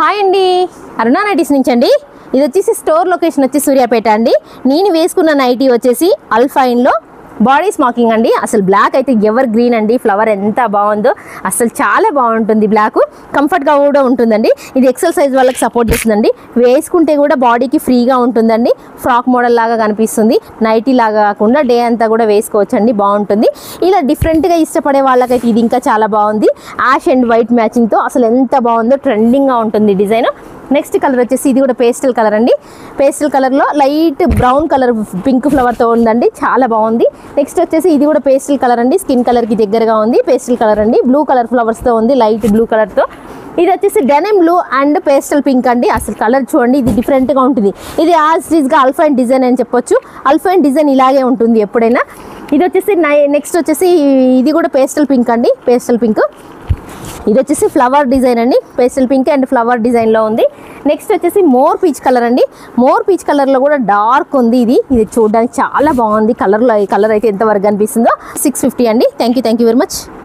Hi అండి, Aruna nighties నుంచి అండి. ఇది వచ్చేసి స్టోర్ లొకేషన్ వచ్చి సూర్యాపేట అండి. నేను వేసుకున్న నైటీ వచ్చేసి అల్ఫైన్లో బాడీ స్మాకింగ్ అండి. అసలు బ్లాక్ అయితే ఎవర్ గ్రీన్ అండి. ఫ్లవర్ ఎంత బాగుందో, అసలు చాలా బాగుంటుంది. బ్లాక్ కంఫర్ట్గా కూడా ఉంటుందండి. ఇది ఎక్సెల్ సైజ్ వాళ్ళకి సపోర్ట్ చేస్తుందండి. వేసుకుంటే కూడా బాడీకి ఫ్రీగా ఉంటుందండి. ఫ్రాక్ మోడల్ లాగా కనిపిస్తుంది. నైటీ లాగా కాకుండా డే అంతా కూడా వేసుకోవచ్చు అండి. బాగుంటుంది. ఇలా డిఫరెంట్గా ఇష్టపడే వాళ్ళకైతే ఇది ఇంకా చాలా బాగుంది. యాష్ అండ్ వైట్ మ్యాచింగ్తో అసలు ఎంత బాగుందో, ట్రెండింగ్గా ఉంటుంది డిజైన్. నెక్స్ట్ కలర్ వచ్చేసి ఇది కూడా పేస్టల్ కలర్ అండి. పేస్టల్ కలర్లో లైట్ బ్రౌన్ కలర్ పింక్ ఫ్లవర్తో ఉందండి, చాలా బాగుంది. నెక్స్ట్ వచ్చేసి ఇది కూడా పేస్టల్ కలర్ అండి. స్కిన్ కలర్కి దగ్గరగా ఉంది. పేస్టల్ కలర్ అండి. బ్లూ కలర్ ఫ్లవర్స్తో ఉంది, లైట్ బ్లూ కలర్తో. ఇది వచ్చేసి denim blue and pastel pink అండి. అసలు కలర్ చూడండి, ఇది డిఫరెంట్గా ఉంటుంది. ఇది యాజ్ ఈజ్గా అల్ఫైన్ డిజైన్ అని చెప్పొచ్చు. అల్ఫైన్ డిజైన్ ఇలాగే ఉంటుంది ఎప్పుడైనా. ఇది వచ్చేసి నెక్స్ట్ వచ్చేసి ఇది కూడా పేస్టల్ పింక్ అండి. Pastel pink. ఇది వచ్చేసి ఫ్లవర్ డిజైన్ అండి. పేస్టల్ పింక్ అండ్ ఫ్లవర్ డిజైన్లో ఉంది. నెక్స్ట్ వచ్చేసి మోర్ పీచ్ కలర్ అండి. మోర్ పీచ్ కలర్లో కూడా డార్క్ ఉంది. ఇది చూడడానికి చాలా బాగుంది. కలర్లో ఈ కలర్ అయితే ఎంతవరకు కనిపిస్తుందో. 650 అండి. Thank you very much.